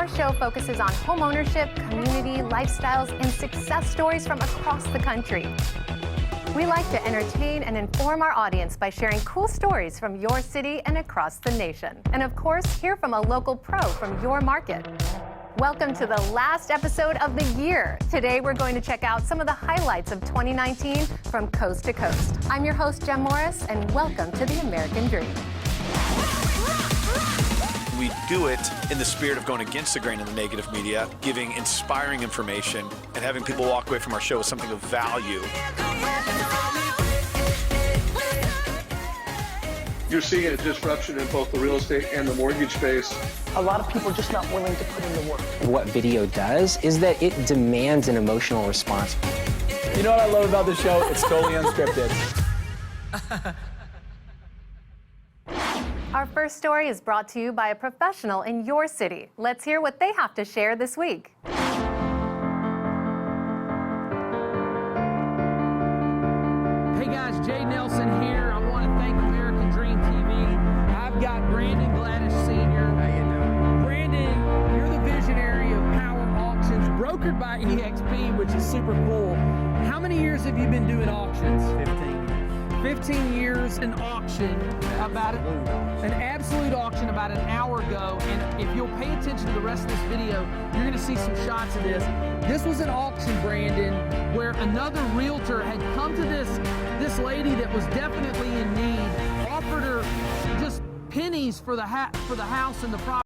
Our show focuses on homeownership, community, lifestyles, and success stories from across the country. We like to entertain and inform our audience by sharing cool stories from your city and across the nation. And of course, hear from a local pro from your market. Welcome to the last episode of the year. Today, we're going to check out some of the highlights of 2019 from coast to coast. I'm your host, Jem Morris, and welcome to the American Dream. We do it in the spirit of going against the grain of the negative media, giving inspiring information, and having people walk away from our show with something of value. You're seeing a disruption in both the real estate and the mortgage space. A lot of people are just not willing to put in the work. What video does is that it demands an emotional response. You know what I love about the show? It's totally unscripted. Our first story is brought to you by a professional in your city. Let's hear what they have to share this week. Hey guys, Jay Nelson here. I want to thank American Dream TV. I've got Brandon Gladys Sr. How you doing? Brandon, you're the visionary of Power Auctions, brokered by EXP, which is super cool. How many years have you been doing auctions? 15 years an auction, about an absolute auction about an hour ago, and if you'll pay attention to the rest of this video, you're going to see some shots of this. This was an auction, Brandon, where another realtor had come to this lady that was definitely in need, offered her just pennies for the house and the property.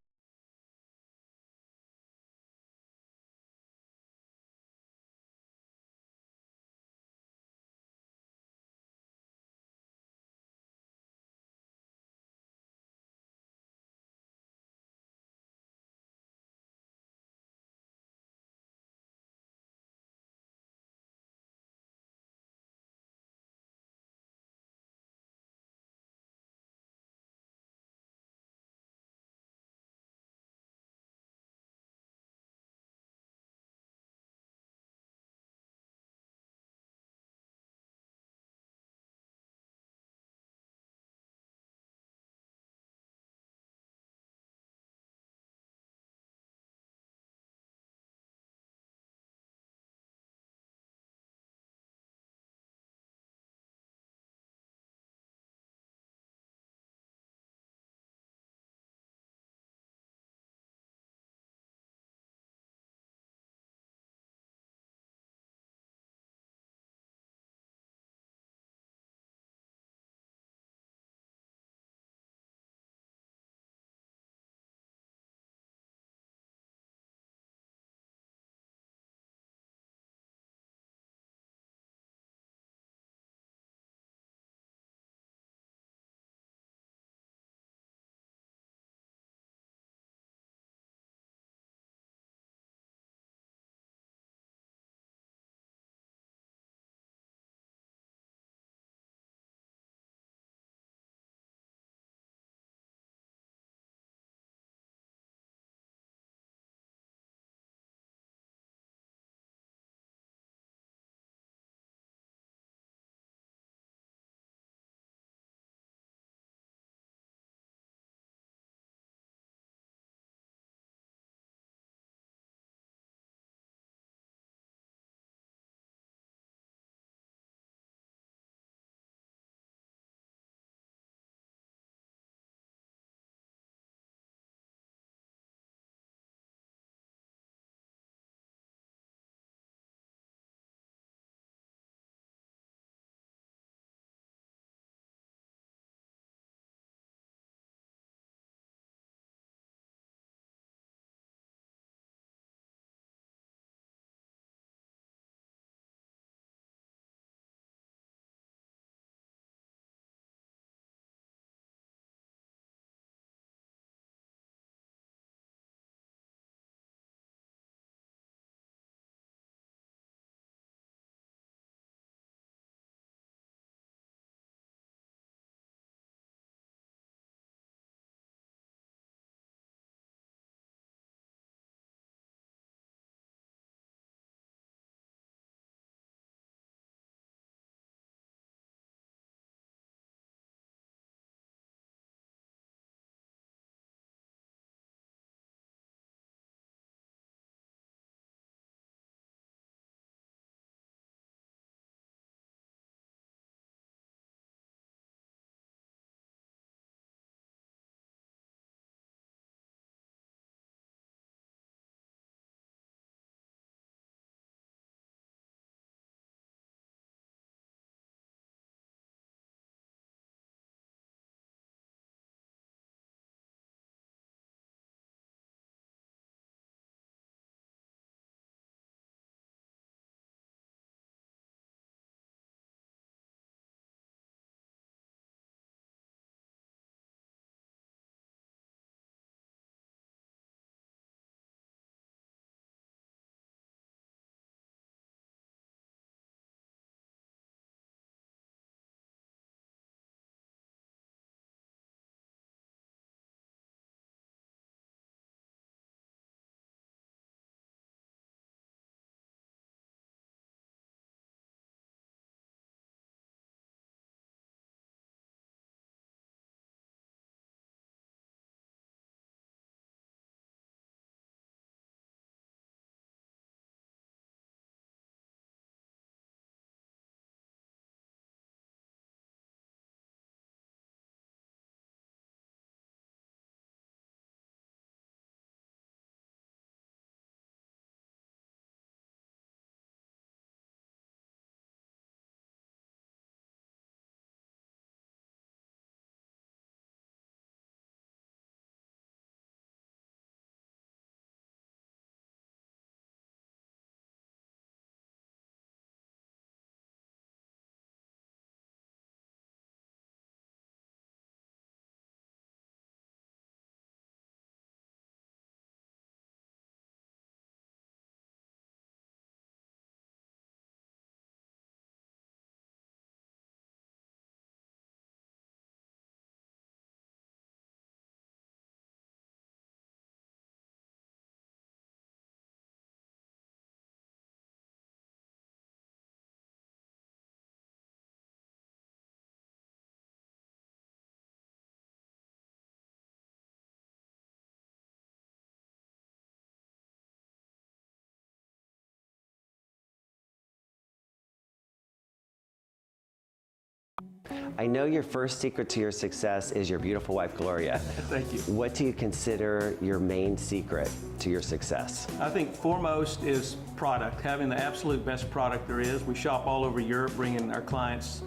I know your first secret to your success is your beautiful wife, Gloria. Thank you. What do you consider your main secret to your success? I think foremost is product, having the absolute best product there is. We shop all over Europe, bringing our clients,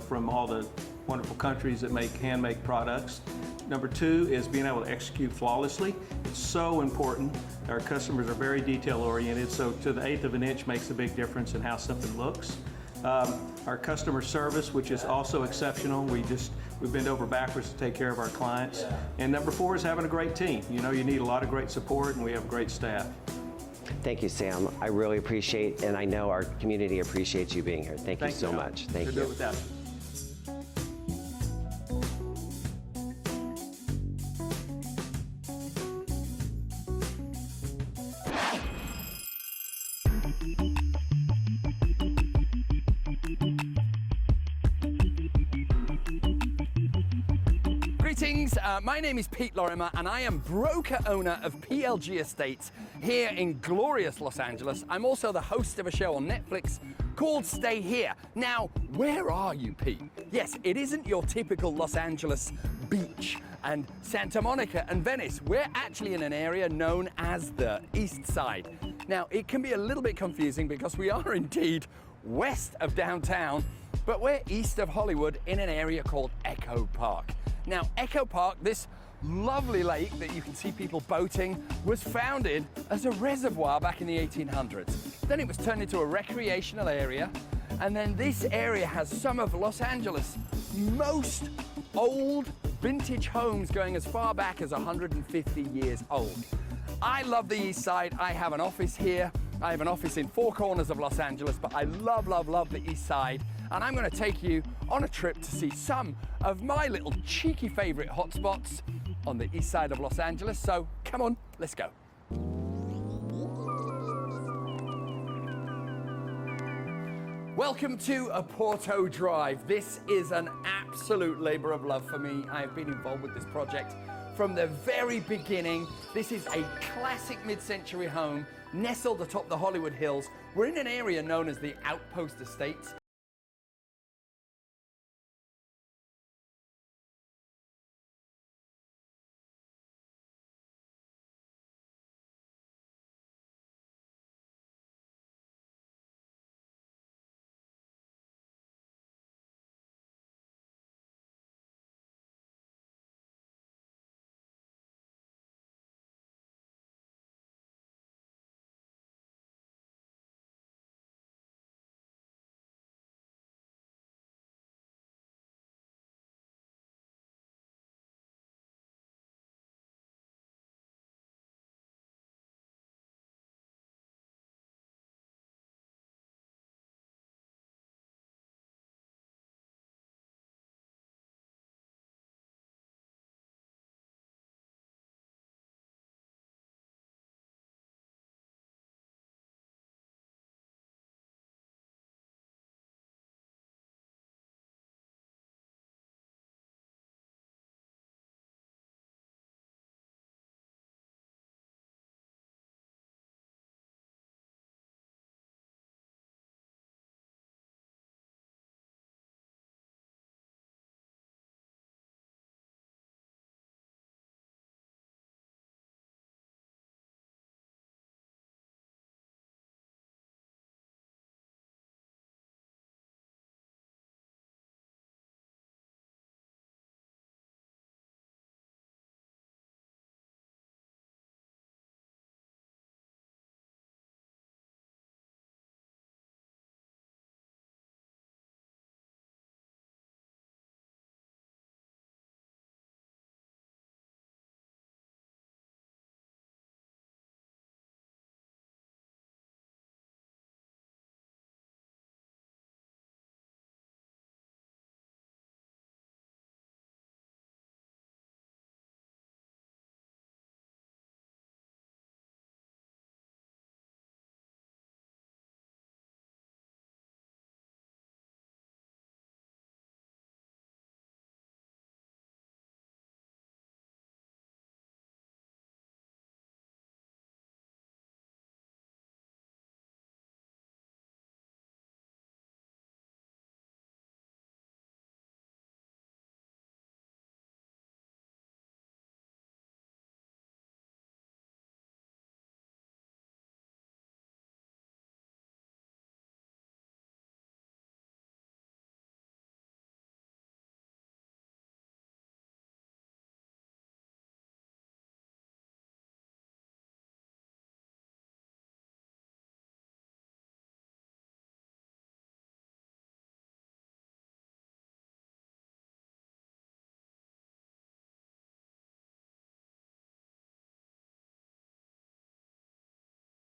from all the wonderful countries that make handmade products. Number two is being able to execute flawlessly. It's so important. Our customers are very detail oriented, so to the eighth of an inch makes a big difference in how something looks. Our customer service, which is also exceptional. We bend over backwards to take care of our clients. And number four is having a great team. You need a lot of great support, and we have great staff. Thank you, Sam. I really appreciate, and I know our community appreciates you being here. Thank you so much. Thank you. Do it without you. Greetings, my name is Pete Lorimer and I am broker owner of PLG Estates here in glorious Los Angeles. I'm also the host of a show on Netflix called Stay Here. Now, where are you, Pete? Yes, it isn't your typical Los Angeles beach and Santa Monica and Venice. We're actually in an area known as the East Side. Now, it can be a little bit confusing because we are indeed west of downtown, but we're east of Hollywood in an area called Echo Park. Now, Echo Park, this lovely lake that you can see people boating, was founded as a reservoir back in the 1800s. Then it was turned into a recreational area, and then this area has some of Los Angeles' most old vintage homes going as far back as 150 years old. I love the East Side. I have an office here. I have an office in four corners of Los Angeles, but I love, love, love the East Side. And I'm going to take you on a trip to see some of my little cheeky favorite hotspots on the East Side of Los Angeles. So come on, let's go. Welcome to Porto Drive. This is an absolute labor of love for me. I have been involved with this project from the very beginning. This is a classic mid-century home nestled atop the Hollywood Hills. We're in an area known as the Outpost Estates.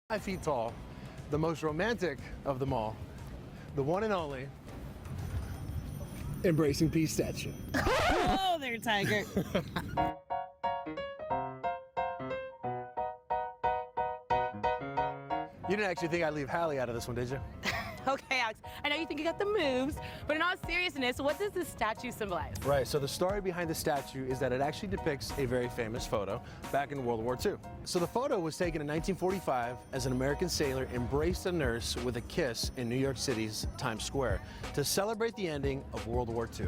5 feet tall, the most romantic of them all, the one and only Embracing Peace statue. Oh, there, Tiger. You didn't actually think I'd leave Hallie out of this one, did you? Okay, Alex, I know you think you got the moves, but in all seriousness, what does this statue symbolize? Right, so the story behind the statue is that it actually depicts a very famous photo back in World War II. So the photo was taken in 1945 as an American sailor embraced a nurse with a kiss in New York City's Times Square to celebrate the ending of World War II.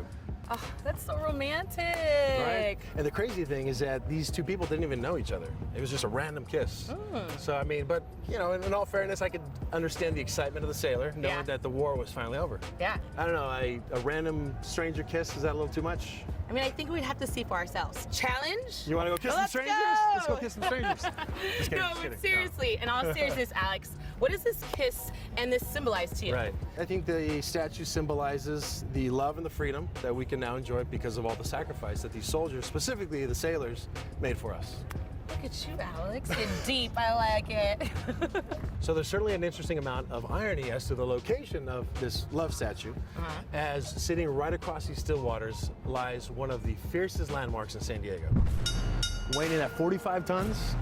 Oh, that's so romantic. Right? And the crazy thing is that these two people didn't even know each other. It was just a random kiss. So, I mean, but, you know, in all fairness, I could understand the excitement of the sailor, knowing that the war was finally over. Yeah. I don't know, a random stranger kiss, is that a little too much? I mean, I think we'd have to see for ourselves. Challenge? You want to go kiss some strangers? Go! Let's go kiss some strangers. Just kidding, No, just but kidding. seriously, in all seriousness, Alex, what does this kiss and this symbolize to you? Right. I think the statue symbolizes the love and the freedom that we can now enjoy because of all the sacrifice that these soldiers, specifically the sailors, made for us. Look at you, Alex. Get deep. I like it. So there's certainly an interesting amount of irony as to the location of this love statue, as sitting right across these still waters lies one of the fiercest landmarks in San Diego. Weighing in at 45 tons,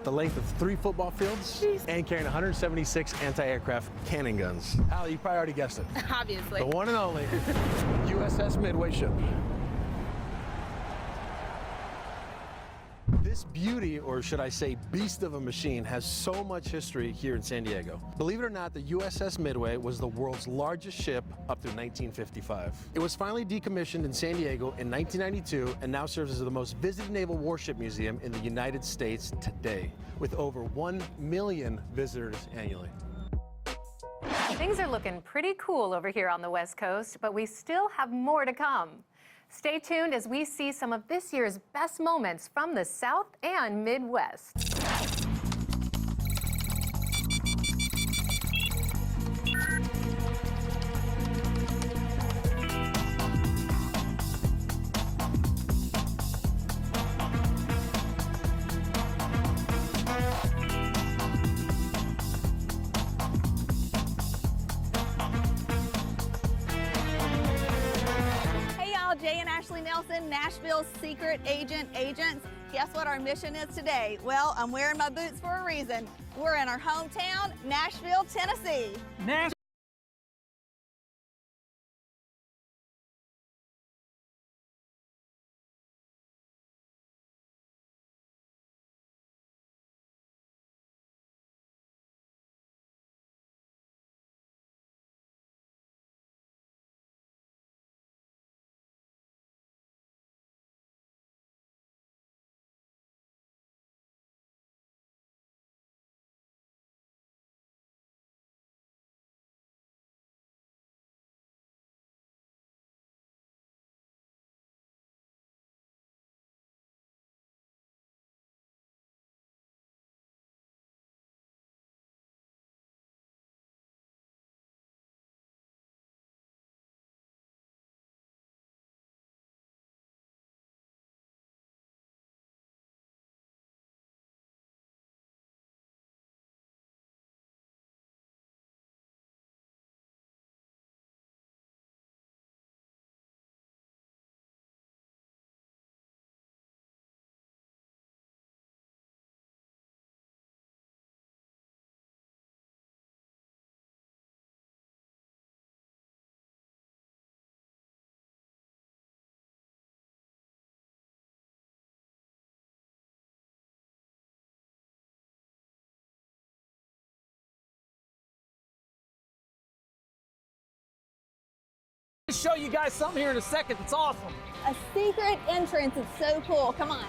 the length of 3 football fields, and carrying 176 anti-aircraft cannon guns. Allie, you probably already guessed it. Obviously. The one and only USS Midway ship. This beauty, or should I say beast of a machine, has so much history here in San Diego. Believe it or not, the USS Midway was the world's largest ship up through 1955. It was finally decommissioned in San Diego in 1992 and now serves as the most visited naval warship museum in the United States today, with over 1 million visitors annually. Things are looking pretty cool over here on the West Coast, but we still have more to come. Stay tuned as we see some of this year's best moments from the South and Midwest. Jay and Ashley Nelson, Nashville's secret agents. Guess what our mission is today? Well, I'm wearing my boots for a reason. We're in our hometown, Nashville, Tennessee. Show you guys something here in a second that's awesome. A secret entrance. It's so cool. Come on.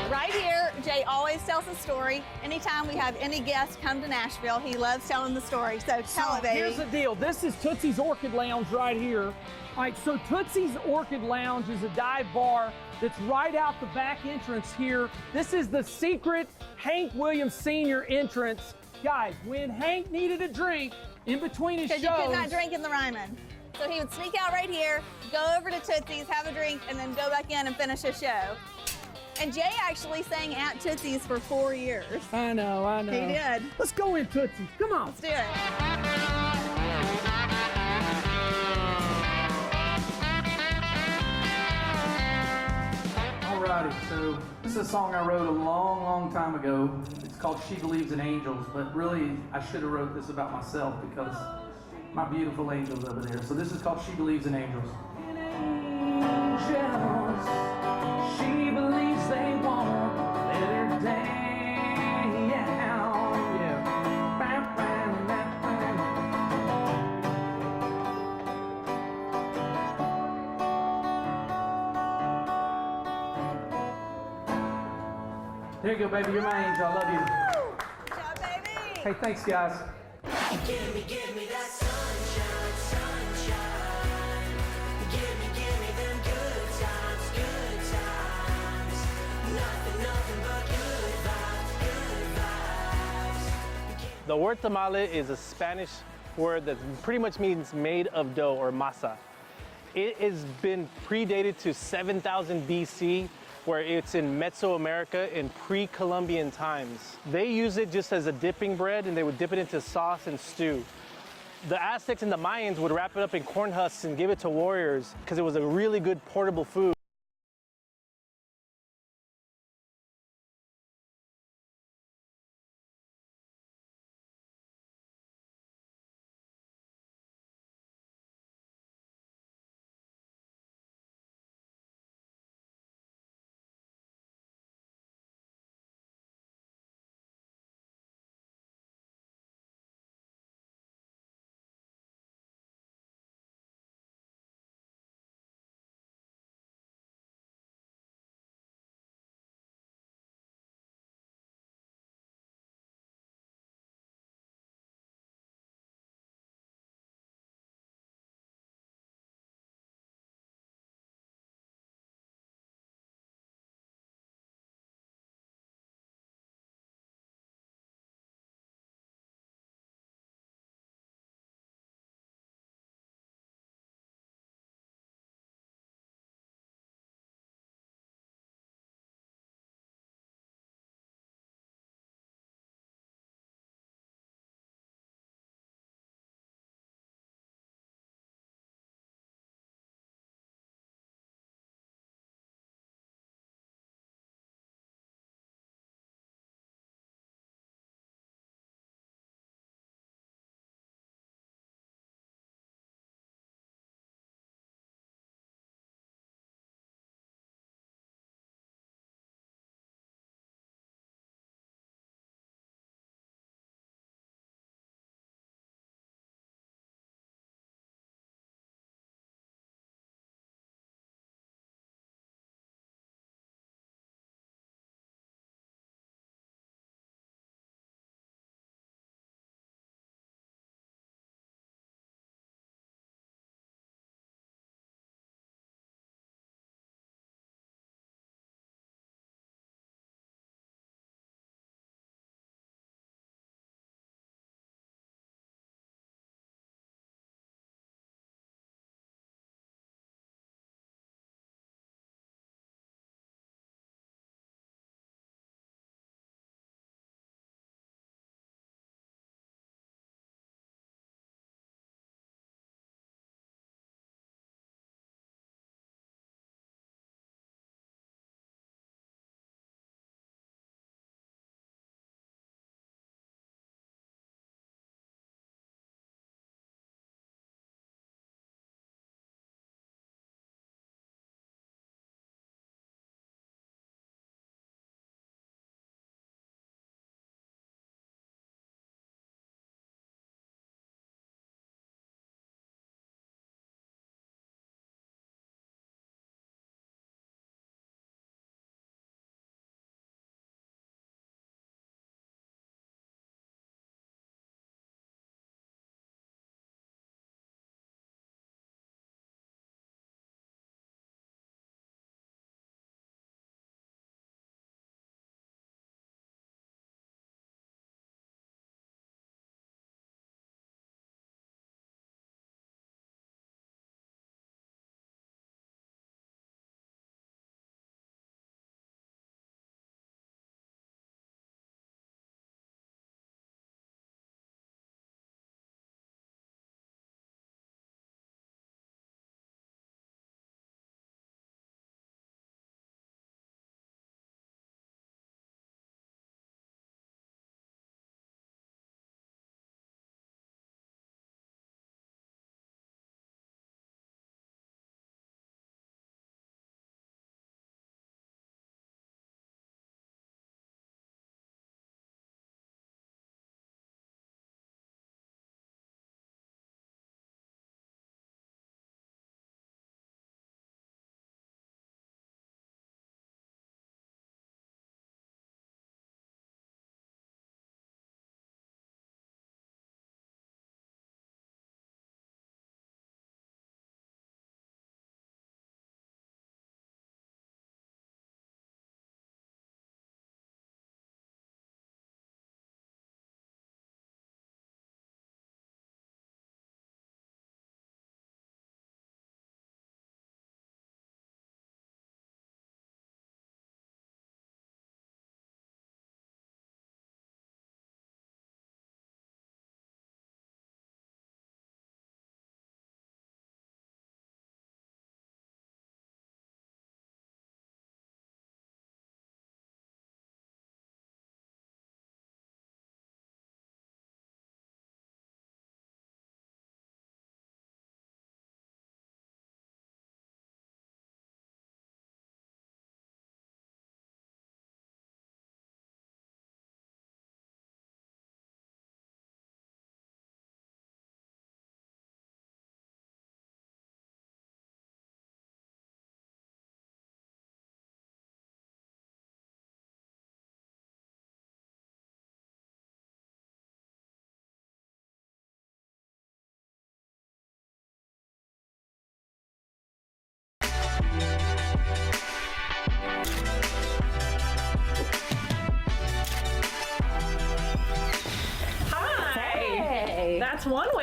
Right here, Jay always tells a story. Anytime we have any guests come to Nashville, he loves telling the story. So tell it, baby. Here's the deal. This is Tootsie's Orchid Lounge right here. All right, so Tootsie's Orchid Lounge is a dive bar that's right out the back entrance here. This is the secret Hank Williams Sr. entrance. Guys, when Hank needed a drink in between his shows. Because you could not drink in the Ryman. So he would sneak out right here, go over to Tootsie's, have a drink, and then go back in and finish his show. And Jay actually sang at Tootsie's for 4 years. I know, I know. He did. Let's go in Tootsie. Come on. Let's do it. Alrighty, so this is a song I wrote a long, long time ago. It's called She Believes in Angels, but really I should have wrote this about myself because my beautiful angels over there. So this is called She Believes in Angels. Angels, she believes they won't let her down. Yeah. There you go, baby. You're my angel. I love you. Good job, baby. Hey, thanks, guys. Give me that sunshine, sunshine. Give me them good times, good times. Nothing but good vibes. The word tamale is a Spanish word that pretty much means made of dough or masa. It has been predated to 7,000 BC, where it's in Mesoamerica in pre-Columbian times. They use it just as a dipping bread, and they would dip it into sauce and stew. The Aztecs and the Mayans would wrap it up in corn husks and give it to warriors because it was a really good portable food.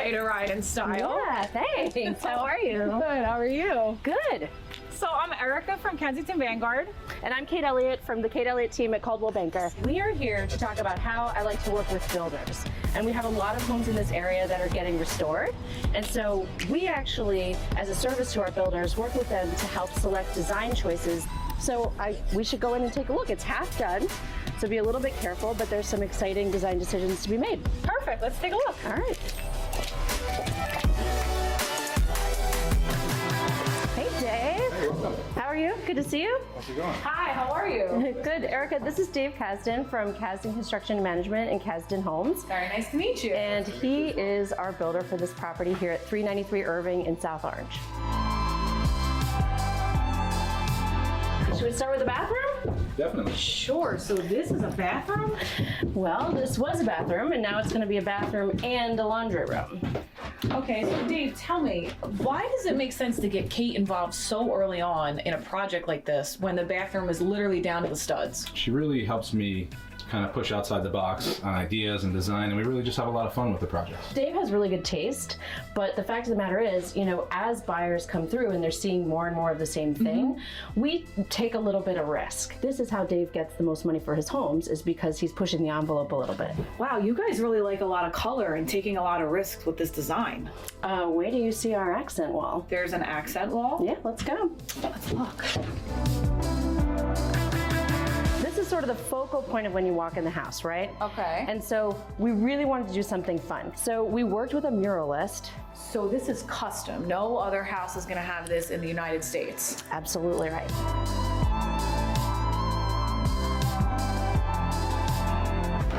way to ride in style. Yeah, thanks. How are you? Good, how are you? Good. So I'm Erica from Kensington Vanguard. And I'm Kate Elliott from the Kate Elliott team at Coldwell Banker. We are here to talk about how I like to work with builders. And we have a lot of homes in this area that are getting restored. And so we actually, as a service to our builders, work with them to help select design choices. So we should go in and take a look. It's half done, so be a little bit careful, but there's some exciting design decisions to be made. Perfect, let's take a look. All right. Hey, Dave. Hey, welcome. How are you? Good to see you. How's it going? Hi, how are you? Good. Erica, this is Dave Kasdan from Kasdan Construction Management and Kasdan Homes. Very nice to meet you. And he is our builder for this property here at 393 Irving in South Orange. Should we start with the bathroom? Definitely. Sure, so this is a bathroom? Well, this was a bathroom, and now it's going to be a bathroom and a laundry room. Okay, so Dave, tell me, why does it make sense to get Kate involved so early on in a project like this when the bathroom is literally down to the studs? She really helps me kind of push outside the box on ideas and design, and we really just have a lot of fun with the project. Dave has really good taste, but the fact of the matter is, you know, as buyers come through and they're seeing more and more of the same thing, we take a little bit of risk. This is how Dave gets the most money for his homes, is because he's pushing the envelope a little bit. Wow, you guys really like a lot of color and taking a lot of risks with this design. Wait till you see our accent wall. There's an accent wall? Yeah, let's go. Let's look. This is sort of the focal point of when you walk in the house, right? Okay. And so we really wanted to do something fun. So we worked with a muralist. So this is custom. No other house is gonna have this in the United States. Absolutely right.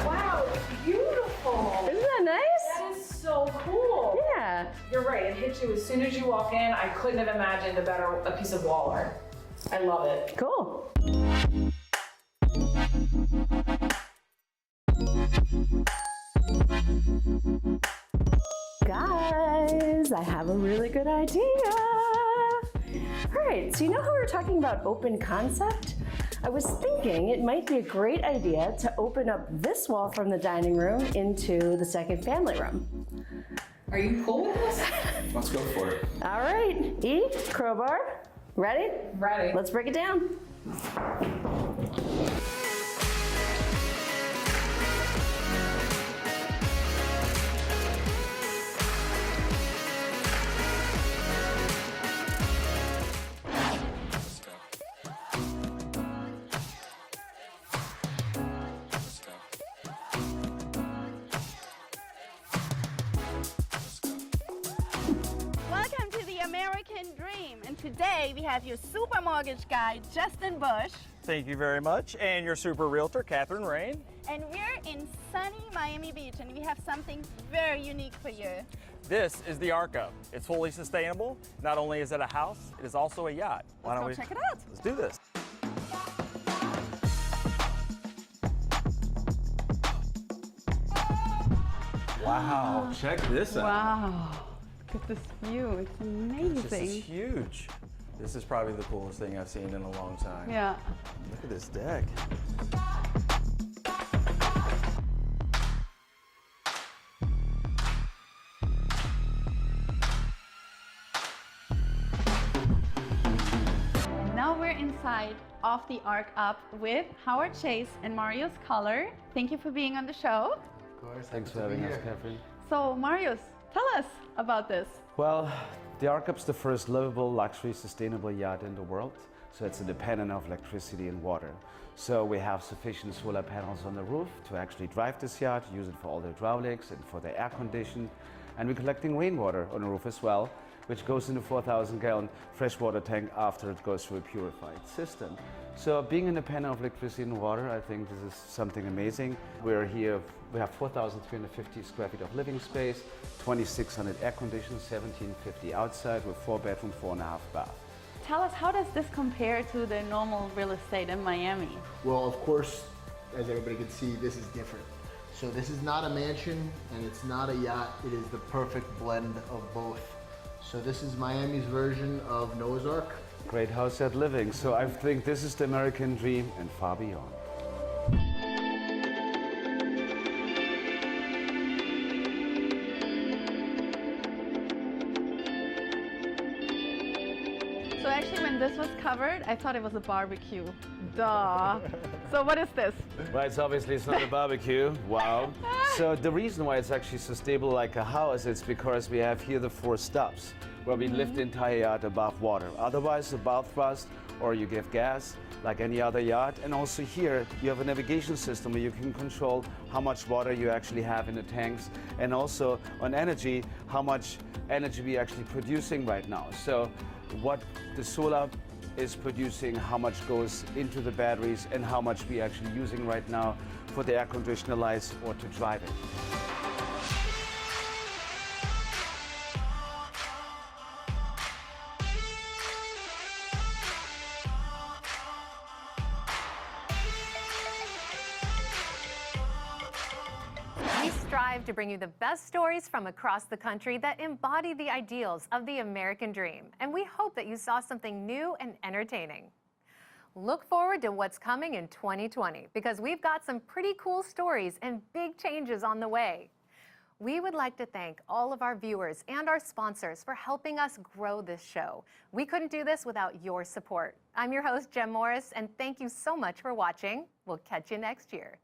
Wow, it's beautiful. Isn't that nice? That is so cool. Yeah. You're right, it hits you as soon as you walk in. I couldn't have imagined a piece of wall art. I love it. Cool. Guys, I have a really good idea. All right, so you know how we were talking about open concept? I was thinking it might be a great idea to open up this wall from the dining room into the second family room. Are you cool with this? Let's go for it. All right, E, crowbar, ready? Ready. Let's break it down. Welcome to the American Dream. And today we have your super mortgage guy, Justin Bush. Thank you very much. And your super realtor, Catherine Rain. And we're in sunny Miami Beach, and we have something very unique for you. This is the Arca. It's fully sustainable. Not only is it a house, it is also a yacht. Why don't we check it out? Let's do this. Wow, check this out. Wow. Look at this view. It's amazing. This is huge. This is probably the coolest thing I've seen in a long time. Yeah. Look at this deck. Now we're inside of the Arc Up with Howard Chase and Marius Collar. Thank you for being on the show. Of course. Thanks for having us, Catherine. So Marius, tell us about this. Well, the Arcup's the first livable, luxury, sustainable yacht in the world. So it's independent of electricity and water. So we have sufficient solar panels on the roof to actually drive this yacht, use it for all the hydraulics and for the air conditioning. And we're collecting rainwater on the roof as well, which goes in a 4,000-gallon freshwater tank after it goes through a purified system. So being independent of electricity and water, I think this is something amazing. We're here, we have 4,350 square feet of living space, 2,600 air conditioners, 1,750 outside with 4-bedroom, 4.5 bath. Tell us, how does this compare to the normal real estate in Miami? Well, of course, as everybody can see, this is different. So this is not a mansion and it's not a yacht. It is the perfect blend of both. So this is Miami's version of Noah's Ark. Great house at living. So I think this is the American dream and far beyond. actually, when this was covered, I thought it was a barbecue. Duh. So what is this? Well, it's not a barbecue. Wow. So the reason why it's actually so stable like a house is because we have here the 4 stops where we lift the entire yacht above water. Otherwise, the bow thrust, or you give gas like any other yacht. And also here, you have a navigation system where you can control how much water you actually have in the tanks, and also on energy, how much energy we're actually producing right now. So what the solar is producing, how much goes into the batteries, and how much we're actually using right now for the air conditioner lights or to drive it. We strive to bring you the best stories from across the country that embody the ideals of the American dream, and we hope that you saw something new and entertaining. Look forward to what's coming in 2020, because we've got some pretty cool stories and big changes on the way. We would like to thank all of our viewers and our sponsors for helping us grow this show. We couldn't do this without your support. I'm your host, Jem Morris, and thank you so much for watching. We'll catch you next year.